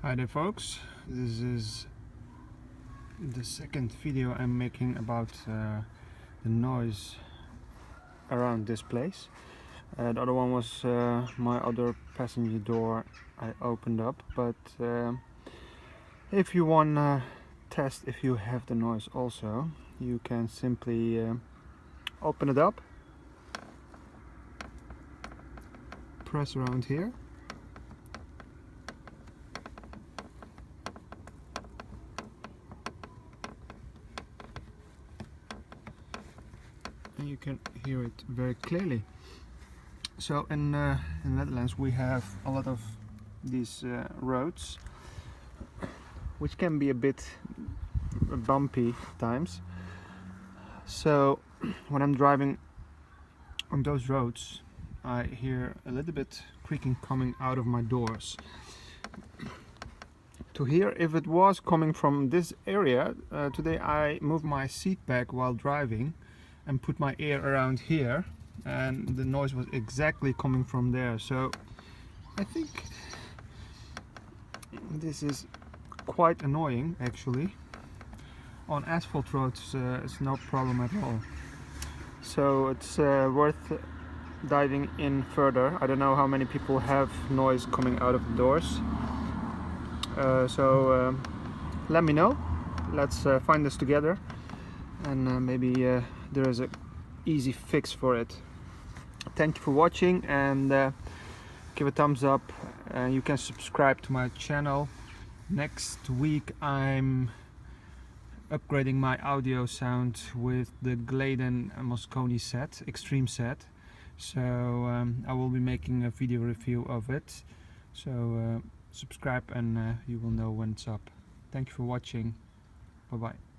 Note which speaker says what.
Speaker 1: Hi there folks, this is the second video I'm making about the noise around this place. The other one was my other passenger door I opened up, but if you want to test if you have the noise also, you can simply open it up, press around here, and you can hear it very clearly. So in the Netherlands we have a lot of these roads which can be a bit bumpy at times. So when I'm driving on those roads I hear a little bit creaking coming out of my doors. To hear if it was coming from this area, today I moved my seat back while driving and put my ear around here, and the noise was exactly coming from there. So I think this is quite annoying actually. On asphalt roads it's no problem at all. So it's worth diving in further. I don't know how many people have noise coming out of the doors. So let me know. Let's find this together, and maybe there is an easy fix for it. Thank you for watching, and give a thumbs up. You can subscribe to my channel. Next week I'm upgrading my audio sound with the Gladen Moscone set, extreme set. So I will be making a video review of it. So subscribe and you will know when it's up. Thank you for watching. Bye bye.